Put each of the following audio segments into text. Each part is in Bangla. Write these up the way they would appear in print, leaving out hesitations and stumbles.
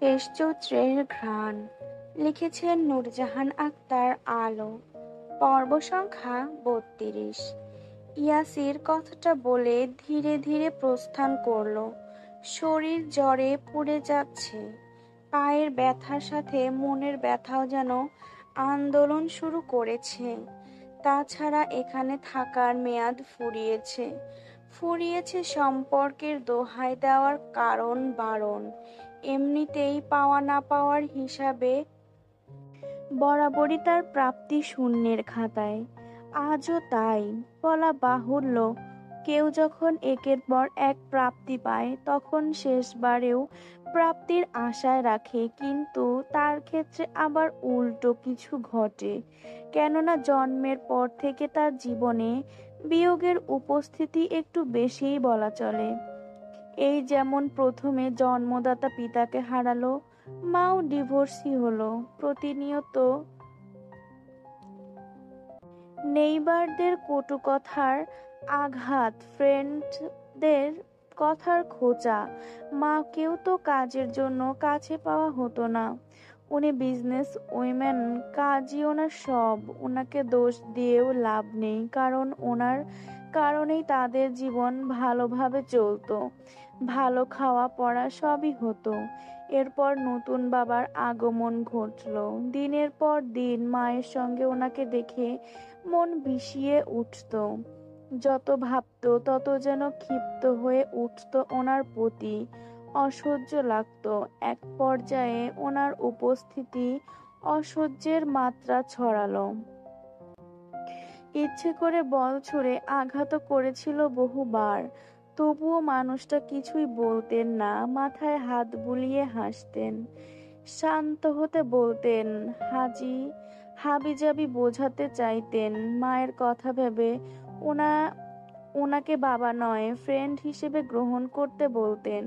শেষ চৈত্রের ঘ্রাণ। লিখেছেন নূরজাহান আক্তার আলো। পর্ব সংখ্যা ৩২। ইয়াসির কথাটা বলে ধীরে ধীরে প্রস্থান করল। শরীর জ্বরে পুড়ে যাচ্ছে। পায়ের ব্যথার সাথে মনের ব্যথাও যেন আন্দোলন শুরু করেছে। তাছাড়া এখানে থাকার মেয়াদ ফুরিয়েছে। ফুরিয়েছে সম্পর্কের দোহাই দেওয়ার কারণ বারণ। এমনিতেই পাওয়া না পাওয়ার হিসাবে বরাবরই তার প্রাপ্তি শূন্যের খাতায়। আজও তাই। বলা বাহুল্য, কেউ যখন একের পর এক প্রাপ্তি পায় তখন শেষবারেও প্রাপ্তির আশায় রাখে, কিন্তু তার ক্ষেত্রে আবার উল্টো কিছু ঘটে। কেননা জন্মের পর থেকে তার জীবনে বিয়োগের উপস্থিতি একটু বেশিই বলা চলে। এই যেমন প্রথমে জন্মদাতা পিতাকে হারালো, মাও ডিভোর্সি হলো। প্রতিনিয়ত নেইবারদের কটু কথার আঘাত, ফ্রেন্ডদের কথার খোঁচা। মাকেও তো কাজের জন্য কাছে পাওয়া হতো না। উনি বিজনেস উইমেন, কাজই ওনার সব। ওনাকে দোষ দিয়েও লাভ নেই, কারণ ওনার কারণেই তাদের জীবন ভালোভাবে চলতো। ভালো খাওয়া পড়া সবই হতো। এরপর নতুন বাবার আগমন ঘটল। দিনের পর দিন মায়ের সঙ্গে ওনাকে দেখে মন বিষিয়ে উঠত। যত ভাবত তত যেন ক্ষিপ্ত হয়ে উঠত ওনার প্রতি। অসহ্য লাগতো। এক পর্যায়ে ওনার উপস্থিতি অসহ্যের মাত্রা ছড়ালো। ইচ্ছে করে বল ছুড়ে আঘাত করেছিল বহুবার। তবুও মানুষটা কিছুই বলতেন না, মাথায় হাত বুলিয়ে হাসতেন। শান্ত হতে বলতেন, হাবিজাবি বোঝাতে চাইতেন। মায়ের কথা ভেবে ওনাকে বাবা নয়, ফ্রেন্ড হিসেবে গ্রহণ করতে বলতেন।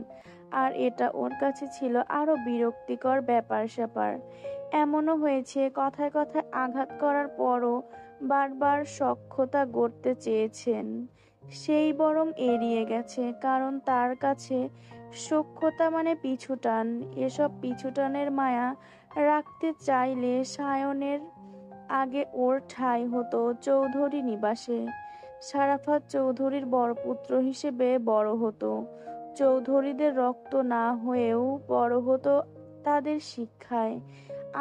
আর এটা ওর কাছে ছিল আরো বিরক্তিকর ব্যাপার স্যাপার। এমনও হয়েছে কথায় কথায় আঘাত করার পরও বারবার সখ্যতা গড়তে চেয়েছেন, সেই বরং এড়িয়ে গেছে। কারণ তার কাছে সখ্যতা মানে পিছুটান। এসব পিছুটানের মায়া রাখতে চাইলে সায়নের আগে ওর ঠাঁই হতো চৌধুরী নিবাসে। সারাফাত চৌধুরীর বরপুত্র হিসেবে বড় হতো। চৌধুরীদের রক্ত না হয়েও বড় হতো তাদের শিক্ষায়।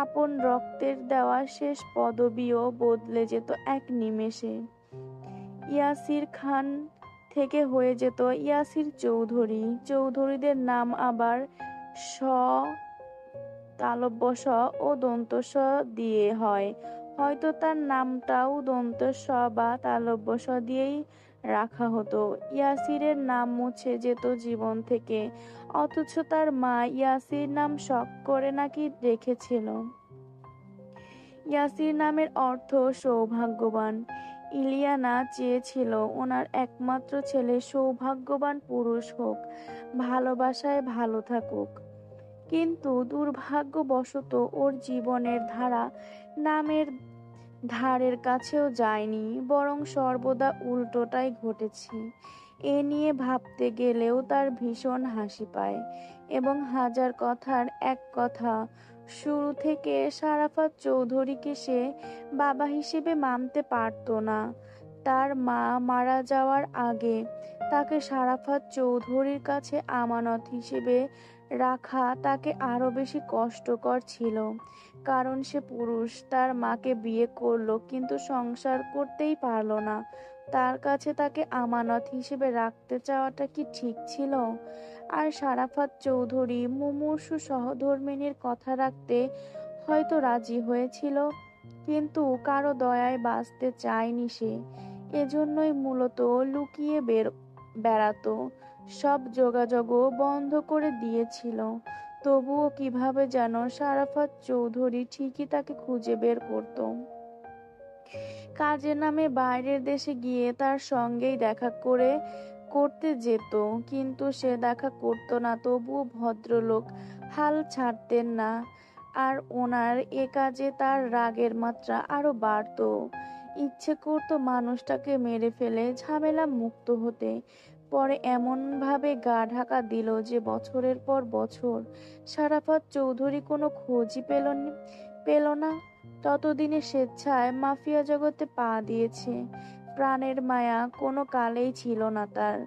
আপন রক্তের দেওয়া শেষ পদবিও বদলে যেত এক নিমেষে। ইয়াসির খান থেকে হয়ে যেত ইয়াসির চৌধুরী। চৌধুরীদের নাম আবার স, তালব্য স ও দন্ত স দিয়ে হয়। হয়তো তার নামটাও দন্ত স বা তালব্য স দিয়েই রাখা হতো। ইয়াসিরের নাম মুছে যেত জীবন থেকে, অথচ তার মা ইয়াসির নাম শখ করে নাকি রেখেছিল। ইয়াসির নামের অর্থ সৌভাগ্যবান। ইলিয়ানা চেয়েছিল ওনার একমাত্র ছেলে সৌভাগ্যবান পুরুষ হোক, ভালোবাসায় ভালো থাকুক। কিন্তু দুর্ভাগ্যবশত ওর জীবনের ধারা নামের ধারের কাছেও যায়নি, বরং সর্বদা উল্টোটাই ঘটেছে। এ নিয়ে ভাবতে গেলেও তার ভীষণ হাসি পায়। এবং হাজার কথার এক কথা, শুরু থেকে সারাফাত চৌধুরীকে সে বাবা হিসেবে মানতে পারত না। তার মা মারা যাওয়ার আগে তাকে সারাফাত চৌধুরীর কাছে আমানত হিসেবে রাখা তাকে আরো বেশি কষ্টকর ছিল। কারণ সে পুরুষ, তার মাকে বিয়ে করলো কিন্তু সংসার করতেই পারল না। তার কাছে তাকে আমানত হিসেবে রাখতে চাওয়াটা কি ঠিক ছিল? আর সারাফাত চৌধুরী মুমূর্ষু সহধর্মিণীর কথা রাখতে হয়তো রাজি হয়েছিল, কিন্তু কারো দয়ায় বাঁচতে চায়নি সে। এজন্যই মূলত লুকিয়ে বেড়াতো, সব যোগাযোগও বন্ধ করে দিয়েছিল। তবুও কিভাবে যেন সারাফাত চৌধুরী ঠিকই তাকে খুঁজে বের করত। কাজের নামে বাইরের দেশে গিয়ে তার সঙ্গেই দেখা করতে যেত, কিন্তু সে দেখা করতো না। তবুও ভদ্রলোক হাল ছাড়তেন না। আর ওনার এ কাজে তার রাগের মাত্রা আরো বাড়তো। ইচ্ছে করতো মানুষটাকে মেরে ফেলে ঝামেলা মুক্ত হতে। পরে এমনভাবে গা ঢাকা দিল যে বছরের পর বছর সারাফাত চৌধুরী কোনো খোঁজই পেল না। ততদিনে স্বেচ্ছায় মাফিয়া জগতে পা দিয়েছে। প্রাণের মায়া কোনো কালেই ছিল না তার।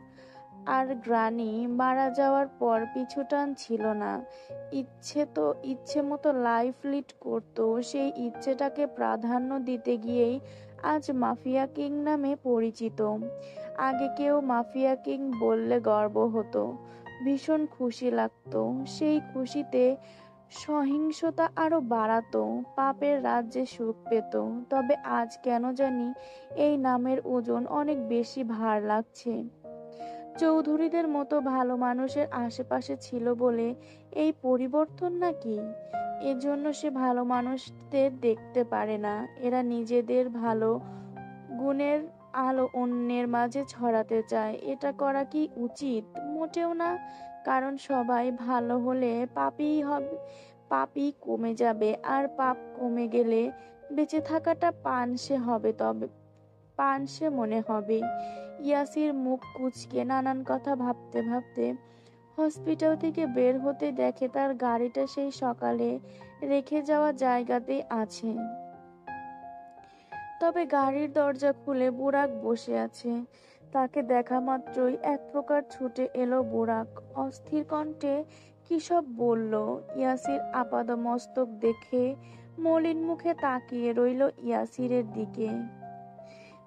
আর গ্রানি মারা যাওয়ার পর পিছুটান ছিল না। ইচ্ছে মতো লাইফ লিড করত। সেই ইচ্ছেটাকে প্রাধান্য দিতে গিয়েই আজ মাফিয়া কিং নামে পরিচিত। আগে কেউ মাফিয়া কিং বললে গর্ব হতো, ভীষণ খুশি লাগতো। সেই খুশিতে সহিংসতা আরো বাড়াতো, পাপের রাজ্যে সুখ পেত। তবে আজ কেন জানি এই নামের ওজন অনেক বেশি ভার লাগছে। চৌধুরীদের মতো ভালো মানুষের আশেপাশে ছিল বলে এই পরিবর্তন নাকি? এজন্য সে ভালো মানুষদের দেখতে পারে না। এরা নিজেদের ভালো গুণের আলো অন্যের মাঝে ছড়াতে চায়। এটা করা কি উচিত? মোটেও না। কারণ সবাই ভালো হলে পাপই কমে যাবে, আর পাপ কমে গেলে বেঁচে থাকাটা পানসে মনে হবে। ইয়াসির মুখ কুঁচকে নানান কথা ভাবতে ভাবতে হসপিটাল থেকে বের হতে দেখে তার গাড়িটা সেই সকালে রেখে যাওয়া জায়গাতেই আছে। তবে গাড়ির দরজা খুলে বুরাক বসে আছে। তাকে দেখা মাত্রই এক প্রকার ছুটে এলো বুরাক। অস্থির কণ্ঠে কি সব বলল। ইয়াসির আপাদমস্তক দেখে মলিন মুখে তাকিয়ে রইল ইয়াসিরের দিকে।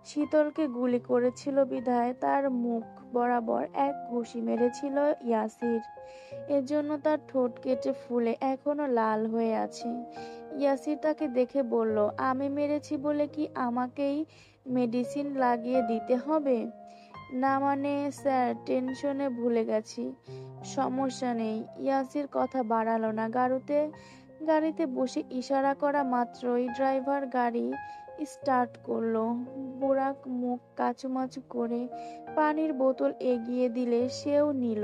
শীতলকে গুলি করেছিল বিধায় তার মুখ বরাবর এক ঘুষি মেরেছিল ইয়াসির। এজন্য তার ঠোঁট কেটে ফুলে এখনো লাল হয়ে আছে। ইয়াসির তাকে দেখে বলল, আমি মেরেছি বলে কি আমাকেই মেডিসিন লাগিয়ে দিতে হবে? না মানে স্যার, টেনশনে ভুলে গেছি। সমস্যা নেই। ইয়াসির কথা বাড়ালো না। গাড়িতে বসে ইশারা করা মাত্রই ড্রাইভার গাড়ি স্টার্ট করলো। বুরাক মুখ কাচুমাচু করে পানির বোতল এগিয়ে দিলে সেও নিল।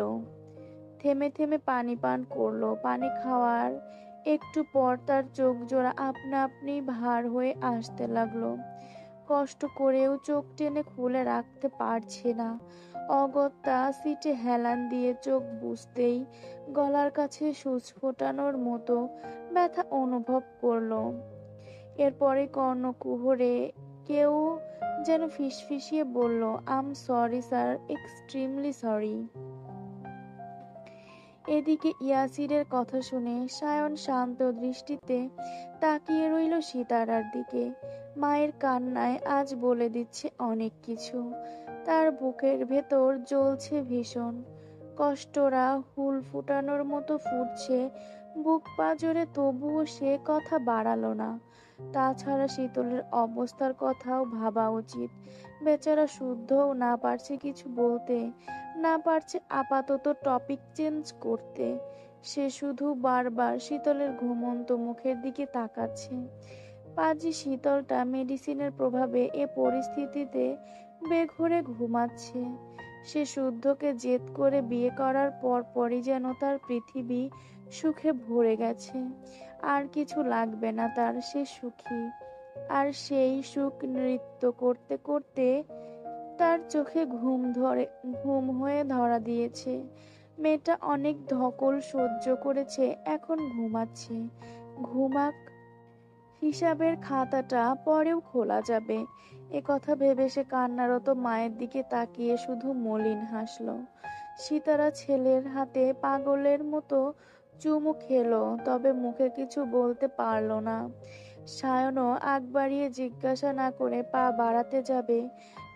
থেমে থেমে পানি পান করলো। পানি খাওয়ার একটু পর তার চোখ জোড়া আপনা আপনি ভার হয়ে আসতে লাগলো। কষ্ট করেও চোখ টেনে খুলে রাখতে পারছে না। অগত্যা সিটে হেলান দিয়ে চোখ বুজতেই গলার কাছে সূচ ফোটানোর মতো ব্যথা অনুভব করলো। এরপরে কর্ণকুহরে কেউ যেন ফিসফিসিয়ে বলল, আম সরি স্যার, এক্সট্রিমলি সরি। এদিকে ইয়াসিরের কথা শুনে সায়ন শান্ত দৃষ্টিতে তাকিয়ে রইল সিতারার দিকে। মায়ের কান্নায় আজ বলে দিচ্ছে অনেক কিছু। তার বুকের ভেতর জ্বলছে ভীষণ। কষ্টরা হুল ফুটানোর মতো ফুটছে বুক পাজরে, তবুও সে কথা বাড়ালো না। তাছাড়া শীতলের অবস্থার কথাও ভাবা উচিত। বেচারা শুদ্ধও না পারছে কিছু বলতে, না পারছে আপাতত টপিক চেঞ্জ করতে। সে শুধু বারবার শীতলের ঘুমন্ত মুখের দিকে তাকাচ্ছে। পাজি শীতলটা মেডিসিনের প্রভাবে এ পরিস্থিতিতে বেঘোরে ঘুমাচ্ছে। সে শুদ্ধকে জেদ করে বিয়ে করার পরই যেন তার পৃথিবী সুখে ভরে গেছে। আর কিছু লাগবে না তার, সে সুখী। আর সেই সুখ নৃত্য করতে করতে তার চোখে ঘুম হয়ে ধরা দিয়েছে। মেয়েটা অনেক ধকল সহ্য করেছে, এখন ঘুমাচ্ছে। ঘুমাক, হিসাবের খাতাটা পরেও খোলা যাবে। এ কথা ভেবে সে কান্নারত মায়ের দিকে তাকিয়ে শুধু মলিন হাসল। সিতারা ছেলের হাতে পাগলের মতো চুমু খেলো, তবে মুখে কিছু বলতে পারল না। সায়নও আগ বাড়িয়ে জিজ্ঞাসা না করে পা বাড়াতে যাবে,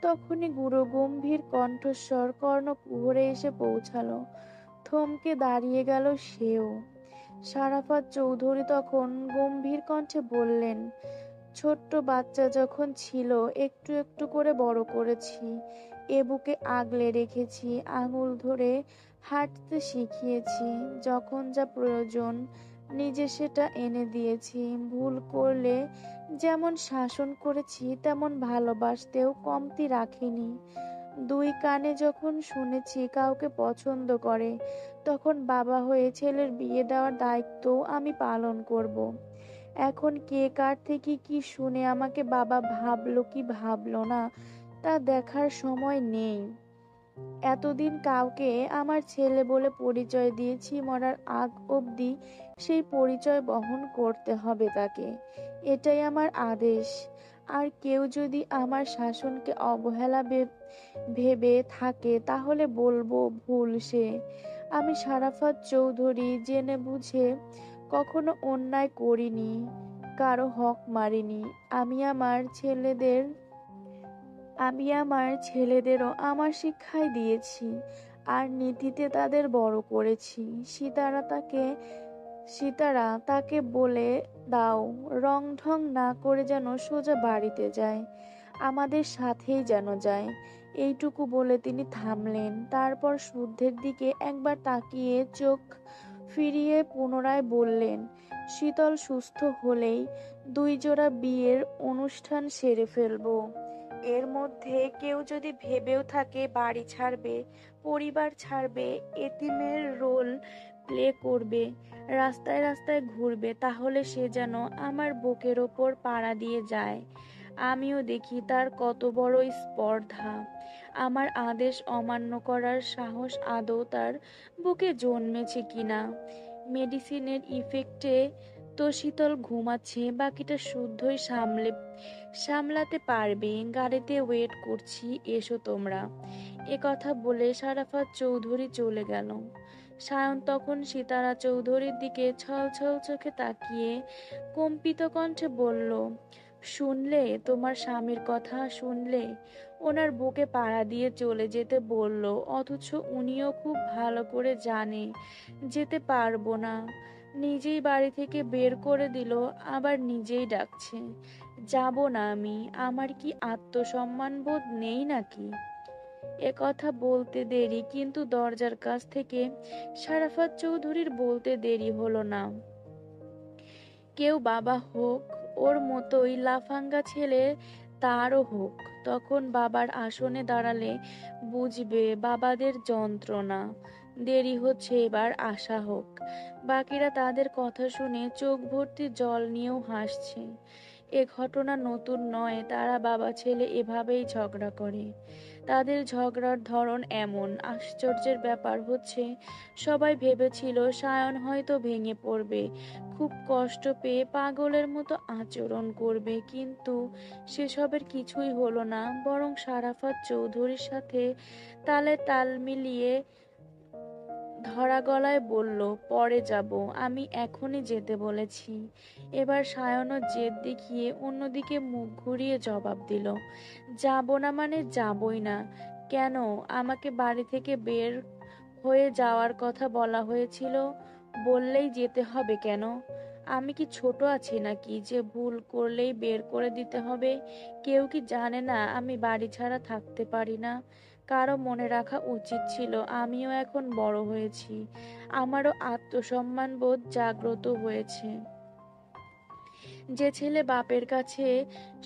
তখনই গম্ভীর কণ্ঠস্বর কর্ণকুহরে এসে পৌঁছালো। থমকে দাঁড়িয়ে গেল সেও। সারাফাত চৌধুরী তখন গম্ভীর কণ্ঠে বললেন, ছোট্ট বাচ্চা যখন ছিল একটু একটু করে বড় করেছি, এ বুকে আগলে রেখেছি, আঙুল ধরে হাঁটতে শিখিয়েছি, যখন যা প্রয়োজন নিজে সেটা এনে দিয়েছি। ভুল করলে যেমন শাসন করেছি তেমন ভালোবাসতেও কমতি রাখিনি। দুই কানে যখন শুনেছি কাউকে পছন্দ করে, তখন বাবা হয়ে ছেলের বিয়ে দেওয়ার দায়িত্বও আমি পালন করব। এখন কে কার থেকে কি শুনে আমাকে বাবা ভাবলো কি ভাবলো না তা দেখার সময় নেই। এতদিন কাউকে আমার ছেলে বলে পরিচয় দিয়েছি, মরার আগ অবধি সেই পরিচয় বহন করতে হবে তাকে। এটাই আমার আদেশ। আর কেউ যদি আমার শাসনকে অবহেলা ভেবে থাকে তাহলে বলবো ভুল সে। আমি সারাফাত চৌধুরী জেনে বুঝে কখনো অন্যায় করিনি, কারো হক মারিনি। আমি আমার ছেলেদের আমি আমার ছেলেদেরও আমার শিক্ষাই দিয়েছি, আর নীতিতে তাদের বড় করেছি। সীতারা তাকে বলে দাও রং ঢং না করে যেন সোজা বাড়িতে যায়, আমাদের সাথেই যেন যায়। এইটুকু বলে তিনি থামলেন। তারপর শুদ্ধের দিকে একবার তাকিয়ে চোখ ফিরিয়ে পুনরায় বললেন, শীতল সুস্থ হলেই 2 জোড়া বিয়ের অনুষ্ঠান সেরে ফেলবো। এর মধ্যে কেউ যদি ভেবেও থাকে বাড়ি ছাড়বে, পরিবার ছাড়বে, এতিমের রোল প্লে করবে, রাস্তায় রাস্তায় ঘুরবে, তাহলে সে যেন আমার বুকের ওপর পাড়া দিয়ে যায়। আমিও দেখি তার কত বড় স্পর্ধা। আমার আদেশ অমান্য করার সাহস আদৌ তার বুকে জন্মেছে কিনা। মেডিসিনের ইফেক্টে তো শীতল ঘুমাচ্ছে, বাকিটা শুদ্ধই সামলাতে পারবে। গাড়িতে ওয়েট করছি, এসো তোমরা। এ কথা বলে সারাফাত চৌধুরী চলে গেল। সায়ন তখন সিতারা চৌধুরীর দিকে ছল ছল চোখে তাকিয়ে কম্পিত কণ্ঠে বলল, শুনলে তোমার স্বামীর কথা? শুনলে? ওনার বুকে পাড়া দিয়ে চলে যেতে বলল, অথচ উনিও খুব ভালো করে জানে যেতে পারবো না। নিজেই বাড়ি থেকে বের করে দিল, আবার নিজেই ডাকছে যাব না আমি। আমার কি আত্মসম্মান বোধ নেই নাকি? এ কথা বলতে দেরি, কিন্তু দরজার কাছ থেকে সারাফাত চৌধুরীর বলতে দেরি হলো না, কেউ বাবা হোক, ওর মতোই লাফাঙ্গা ছেলে তারও হোক। তখন বাবার আসনে দাঁড়ালে বুঝবে বাবাদের যন্ত্রণা। দেরি হচ্ছে, এবার আশা হোক। বাকিরা তাদের কথা শুনে চোখ ভর্তি জল নিয়েও হাসছে। এ ঘটনা নতুন নয়, তারা বাবা ছেলে এভাবেই ঝগড়া করে। তাদের ঝগড়ার ধরন এমন। আশ্চর্যের ব্যাপার হচ্ছে, সবাই ভেবেছিল সায়ন হয়তো ভেঙে পড়বে, খুব কষ্ট পেয়ে পাগলের মতো আচরণ করবে, কিন্তু সেসবের কিছুই হলো না। বরং সারাফাত চৌধুরীর সাথে তালে তাল মিলিয়ে ধরা গলায় বলল, পরে যাব, আমি এখনই যেতে বলেছি। এবার সায়নও জেদ দেখিয়ে অন্যদিকে মুখ ঘুরিয়ে জবাব দিল, যাব না মানে যাবই না। কেন? আমাকে বাড়ি থেকে বের হয়ে যাওয়ার কথা বলা হয়েছিল, বললেই যেতে হবে কেন? আমি কি ছোট আছি নাকি যে ভুল করলেই বের করে দিতে হবে? কেউ কি জানে না আমি বাড়ি ছাড়া থাকতে পারি না? কারো মনে রাখা উচিত ছিল আমিও এখন বড় হয়েছি, আমারও আত্মসম্মান বোধ জাগ্রত হয়েছে। যে ছেলে বাপের কাছে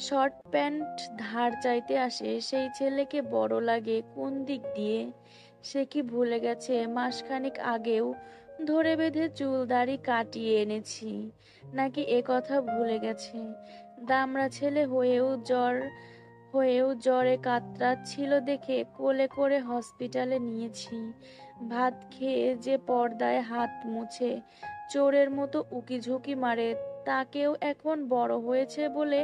শর্ট প্যান্ট ধার চাইতে আসে, সেই ছেলেকে বড় লাগে কোন দিক দিয়ে? সে কি ভুলে গেছে মাসখানেক আগেও ধরে বেঁধে চুল দাড়ি কাটিয়ে এনেছি? নাকি এ কথা ভুলে গেছে দামড়া ছেলে হয়েও জ্বরে কাতরাচ্ছিল দেখে কোলে করে হসপিটালে নিয়েছি? ভাত খেয়ে যে পর্দায় হাত মুছে চোরের মতো উকিঝুঁকি মারে, তাকেও এখন বড় হয়েছে বলে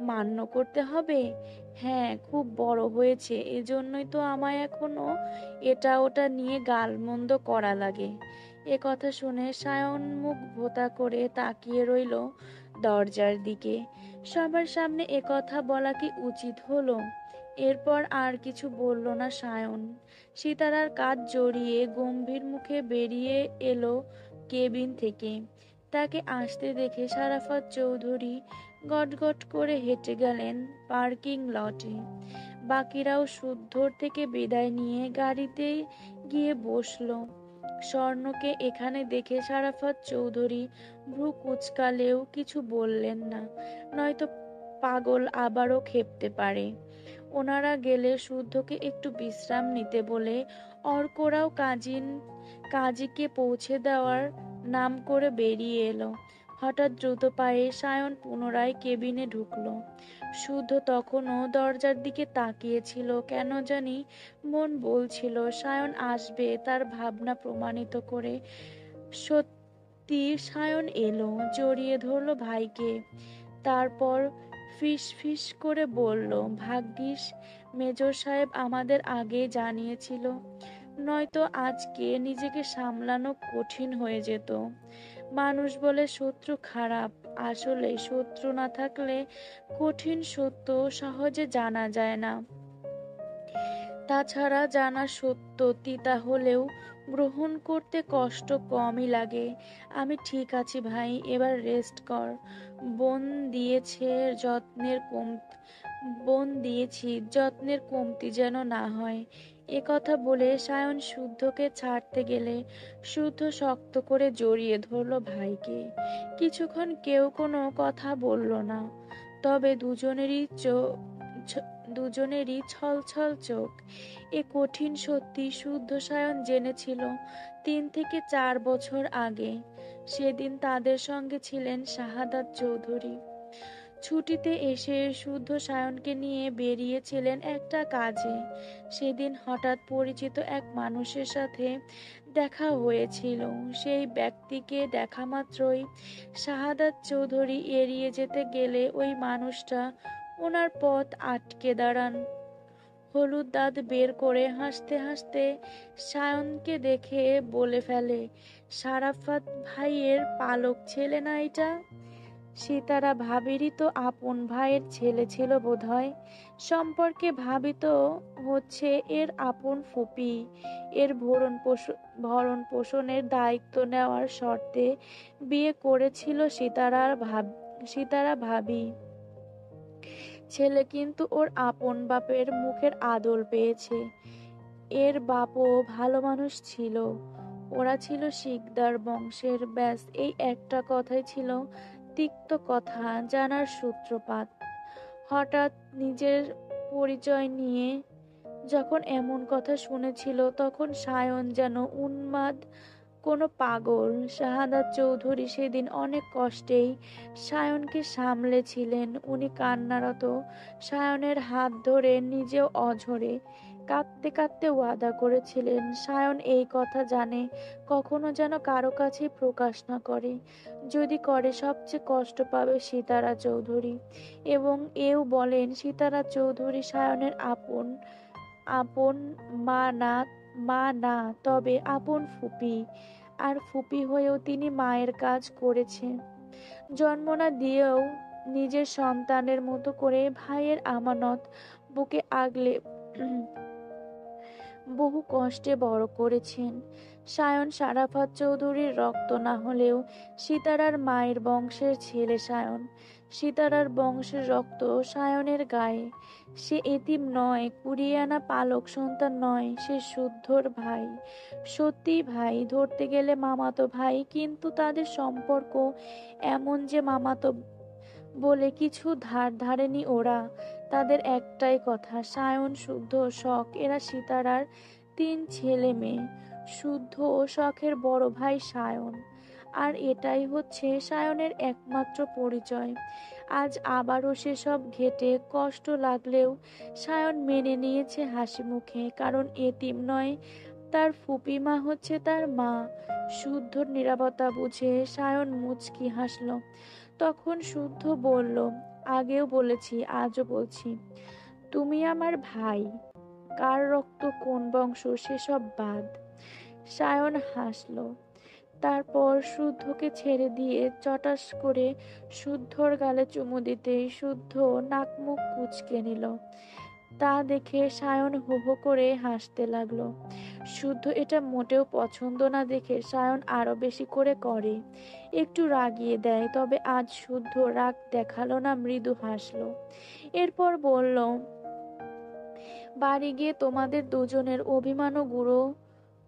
মান্য করতে হবে? হ্যাঁ, খুব বড় হয়েছে, এজন্যই তো আমায় এখনো এটা ওটা নিয়ে গালমন্দ করা লাগে। এ কথা শুনে সায়ন মুখ ভোঁতা করে তাকিয়ে রইল দরজার দিকে। সবার সামনে এ কথা বলা কি উচিত হলো? এরপর আর কিছু বলল না সায়ন। সিতারার কাঁধ জড়িয়ে গম্ভীর মুখে বেরিয়ে এলো কেবিন থেকে। তাকে আসতে দেখে সারাফাত চৌধুরী গটগট করে হেঁটে গেলেন পার্কিং লটে। বাকিরাও শুদ্ধর থেকে বিদায় নিয়ে গাড়িতে গিয়ে বসলো। স্বর্ণকে এখানে দেখে সারাফাত চৌধুরী ভ্রু কুঁচকালেও কিছু বললেন না, নয়তো পাগল আবারও খেপতে পারে। ওনারা গেলে শুদ্ধকে একটু বিশ্রাম নিতে বলে অর্করাও কাজীকে পৌঁছে দেওয়ার নাম করে বেরিয়ে এলো। হঠাৎ দ্রুত পায়ে সায়ন পুনরায় কেবিনে ঢুকলো। শুদ্ধ তখনও দরজার দিকে তাকিয়েছিল। কেন জানি মন বলছিল সায়ন আসবে তার ভাবনা প্রমাণিত করে। সত্যি সায়ন এলো, জড়িয়ে ধরলো ভাইকে। তারপর ফিস ফিস করে বলল, ভাগ্যিস মেজর সাহেব আমাদের আগে জানিয়েছিল, নয়তো আজকে নিজেকে সামলানো কঠিন হয়ে যেত। মানুষ বলে শত্রু খারাপ, আসলে শত্রু না থাকলে কঠিন সত্য সহজে জানা যায় না। তাছাড়া জানা সত্য তিতা হলেও গ্রহণ করতে কষ্ট কমই লাগে। আমি ঠিক আছি ভাই, এবার রেস্ট কর। বোন দিয়েছে যত্নের কম বোন দিয়েছি, যত্নের কমতি যেন না হয়। এ কথা বলে সায়ন শুদ্ধকে ছাড়তে গেলে শুদ্ধ শক্ত করে জড়িয়ে ধরল ভাইকে। কিছুক্ষণ কেউ কোনো কথা বলল না, তবে দুজনেরই ছলছল চোখ। এ কঠিন সত্যি শুদ্ধ সায়ন জেনেছিল 3 থেকে 4 বছর আগে। সেদিন তাদের সঙ্গে ছিলেন শাহাদাত চৌধুরী। ছুটিতে এসে শুদ্ধ সায়নকে নিয়ে বেরিয়েছিলেন একটা কাজে। সেদিন হঠাৎ পরিচিত এক মানুষের সাথে দেখা হয়েছিল। সেই ব্যক্তিকে দেখা মাত্রই শাহাদাত চৌধুরী এড়িয়ে যেতে গেলে ওই মানুষটা ওনার পথ আটকে দাঁড়ান। হলুদ দাঁত বের করে হাসতে হাসতে সায়নকে দেখে বলে ফেলে, সারাফাত ভাইয়ের পালক ছেলে না এটা? সিতারা ভাবিরই তো আপন ভাইয়ের ছেলে ছিল বোধহয়। সম্পর্কে ভাবি তো হচ্ছে এর আপন ফুপি। এর ভরণ পোষণের দায়িত্ব নেওয়ার শর্তে বিয়ে করেছিল সিতারা ভাবি। ছেলে কিন্তু ওর আপন বাপের মুখের আদল পেয়েছে। এর বাপও ভালো মানুষ ছিল। ওরা ছিল শিকদার বংশের। ব্যাস এই একটা কথাই ছিল তিক্ত কথা, জানার সূত্রপাত। হঠাৎ নিজের পরিচয় নিয়ে যখন এমন কথা শুনেছিল তখন সায়ন যেন উন্মাদ কোনো পাগল। শাহাদাত চৌধুরী সেদিন অনেক কষ্টেই সায়নকে সামলেছিলেন। উনি কান্নারত সায়নের হাত ধরে নিজেও অঝরে কাঁদতে কাঁদতে ওয়াদা করেছিলেন, সায়ন এই কথা জানে কখনো যেন কারো কাছে প্রকাশ না করে। যদি করে সবচেয়ে কষ্ট পাবে সিতারা চৌধুরী। এবং এও বলেন সিতারা চৌধুরী সায়নের আপন আপন মা না, তবে আপন ফুপি। আর ফুপি হয়েও তিনি মায়ের কাজ করেছেন। জন্ম না দিয়েও নিজের সন্তানের মতো করে ভাইয়ের আমানত বুকে আগলে বহু কষ্টে বড় করেছেন। সায়ন সারাফাত চৌধুরীর রক্ত না হলেও সিতারার মায়ের বংশের ছেলে সায়ন। সিতারার বংশের রক্ত সায়নের গায়ে। সে এতিম নয়, কুড়িয়ে আনা পালক সন্তান নয়, সে শুদ্ধর ভাই। সত্যি ভাই, ধরতে গেলে মামাতো ভাই, কিন্তু তাদের সম্পর্ক এমন যে মামাতো বলে কিছু ধারেনি ওরা। তাদের একটাই কথা, সায়ন, শুদ্ধ, শখ, এরা সিতারার 3 ছেলে মেয়ে। শুদ্ধ ও শখের বড় ভাই সায়ন। আর এটাই হচ্ছে সায়নের একমাত্র পরিচয়। আজ আবারও সেসব ঘেটে কষ্ট লাগলেও সায়ন মেনে নিয়েছে হাসি মুখে, কারণ এতিম নয়, তার ফুপি মা হচ্ছে তার মা। শুদ্ধর নীরবতা বুঝে সায়ন মুচকি হাসল। তখন শুদ্ধ বলল, আগেও বলেছি আজও বলছি, তুমি আমার ভাই। কার রক্ত কোন বংশ সেসব বাদ। সায়ন হাসল। তারপর শুদ্ধকে ছেড়ে দিয়ে চটাস করে শুদ্ধর গালে চুমু দিতেই শুদ্ধ নাক মুখ কুঁচকে নিল। তা দেখে সায়ন হো হো করে হাসতে লাগলো। শুদ্ধ এটা মোটেও পছন্দ না দেখে সায়ন আরো বেশি করে একটু রাগিয়ে দেয়। তবে আজ শুদ্ধ রাগ দেখালো না, মৃদু হাসলো। এরপর বলল, বাড়ি গিয়ে তোমাদের দুজনের অভিমানও গুঁড়ো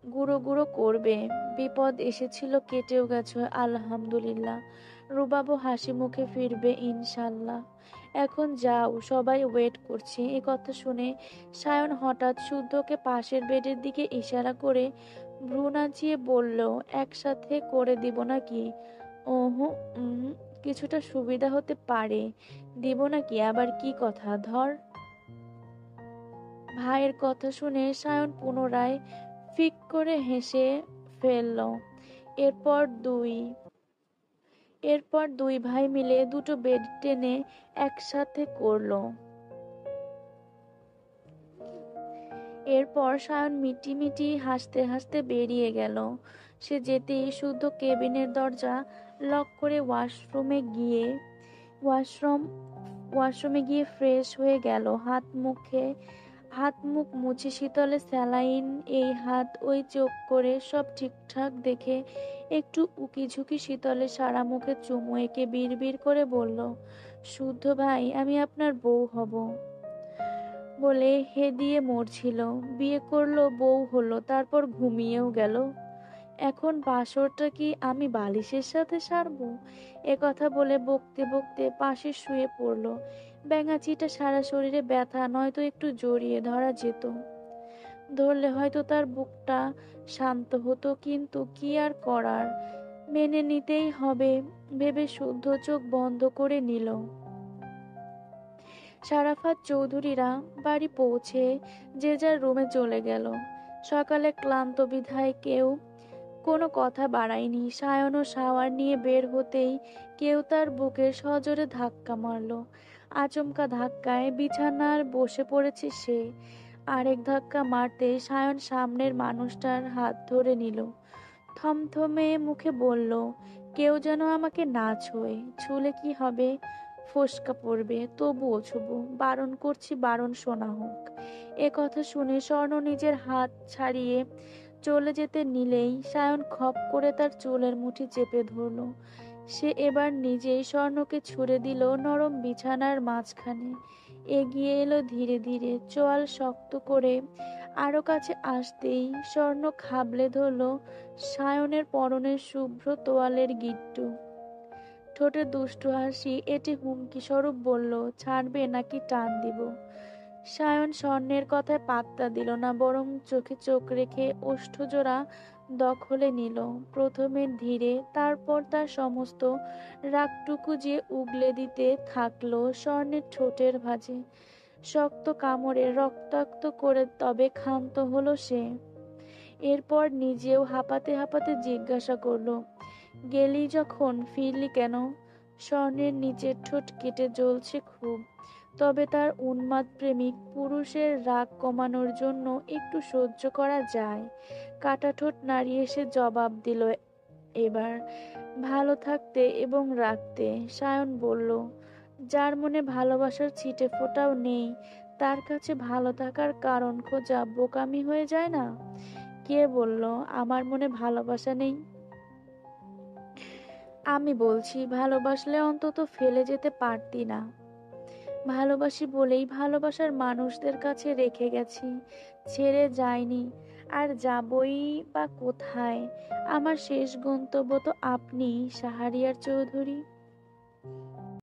গুঁড়ো গুঁড়ো করবে। বিপদ এসেছিল, কেটেও গেছে আলহামদুলিল্লাহ। রুবাবও হাসি মুখে ফিরবে ইনশাল্লাহ। এখন যাও, সবাই ওয়েট করছে। এ কথা শুনে সায়ন হঠাৎ শুদ্ধকে পাশের বেডের দিকে ইশারা করে ভ্রু নাচিয়ে বলল, একসাথে করে দিব নাকি? ওহো, কিছুটা সুবিধা হতে পারে। দিব নাকি? আবার কি কথা, ধর। ভাইয়ের কথা শুনে সায়ন পুনরায় ফিক করে হেসে ফেলল। এরপর দুই এরপর দুই ভাই মিলে দুটো বেড টেনে একসাথে করলো। এরপর সায়ন মিটিমিটি হাসতে হাসতে বেরিয়ে গেল। সে যেতেই শুদ্ধ কেবিনের দরজা লক করে ওয়াশরুম ওয়াশরুমে গিয়ে ফ্রেশ হয়ে গেল। হাত মুখ মুছে শীতলে স্যালাইন এই হাত ওই চোখ করে সব ঠিকঠাক দেখে একটু উকিঝুঁকি শীতলে সারা মুখে চুমু এঁকে বিড়বিড় করে বলল, শুদ্ধ ভাই, আমি আপনার বউ হব বলে হে দিয়ে মরছিল। বিয়ে করলো, বউ হলো, তারপর ঘুমিয়েও গেল। এখন বাসরটা কি আমি বালিশের সাথে সারবো? এ কথা বলে বকতে বকতে পাশে শুয়ে পড়ল। ব্যাঙাচিটা সারা শরীরে ব্যথা, নয়তো একটু জড়িয়ে ধরা যেত। ধরলে হয়তো তার বুকটা শান্ত হতো, কিন্তু কি আর করার, মেনে নিতেই হবে ভেবে শুদ্ধ চোখ বন্ধ করে নিল। শারাফাত চৌধুরীরা বাড়ি পৌঁছে যে যার রুমে চলে গেল। সকালে ক্লান্ত বিধায় কেউ কোনো কথা বাড়ায়নি। সায়নও শাওয়ার নিয়ে বের হতেই কেউ তার বুকে সজোরে ধাক্কা মারল। আচমকা ধাক্কায় বিছানার বসে পড়েছে সে। আরেক ধাক্কা মারতে সায়ন সামনের মানুষটার হাত ধরে নিল। থমথমে মুখে বলল, কেউ যেন আমাকে না ছোঁয়। ছুলে কি হবে? ফোসকা পড়বে। তবুও ছুবো, বারণ করছি, বারণ শোনা হোক। এ কথা শুনে স্বর্ণ নিজের হাত ছাড়িয়ে চলে যেতে নিলেই সায়ন খপ করে তার চুলের মুঠি চেপে ধরল। সে এবার নিজেই স্বর্ণকে ছুড়ে দিল নরম বিছানার মাঝখানে। এগিয়ে এলো ধীরে ধীরে, চোয়াল শক্ত করে আরো কাছে আসতেই স্বর্ণ খাবলে ধরল সায়নের পরনের শুভ্র তোয়ালের গিট্টু। ঠোঁটে দুষ্টু হাসি এঁটে হুমকি স্বরূপ বলল, ছাড়বে নাকি টান দিব? সায়ন স্বর্ণের কথায় পাত্তা দিল না, বরং চোখে চোখ রেখে ওষ্ঠজোড়া দখলে নিল। প্রথমে ধীরে, তারপর তার সমস্ত রাগটুকু যে উগলে দিতে থাকলো স্বর্ণের ঠোঁটের ভাঁজে। শক্ত কামড়ে রক্তাক্ত করে তবে ক্ষান্ত হলো সে। এরপর নিজেও হাঁপাতে হাঁপাতে জিজ্ঞাসা করলো, গেলি যখন, ফিরলি কেন? স্বর্ণের নিচের ঠোঁট কেটে জ্বলছে খুব, তবে তার উন্মাদ প্রেমিক পুরুষের রাগ কমানোর জন্য একটু সহ্য করা যায়। কাটা ঠোঁট নাড়িয়ে সে জবাব দিল, এবার ভালো থাকতে এবং রাখতে। সায়ন বলল, যার মনে ভালোবাসার ছিটে ফোঁটাও নেই, তার কাছে ভালো থাকার কারণ খোঁজা বোকামি হয়ে যায় না? কে বলল আমার মনে ভালোবাসা নেই? আমি বলছি, ভালোবাসলে অন্তত ফেলে যেতে পারতি না। ভালোবাসি বলেই ভালোবাসার মানুষদের কাছে রেখে গেছি, ছেড়ে যায়নি, আর যাবই বা কোথায়? আমার শেষ গন্তব্য তো আপনি, শাহরিয়ার চৌধুরী।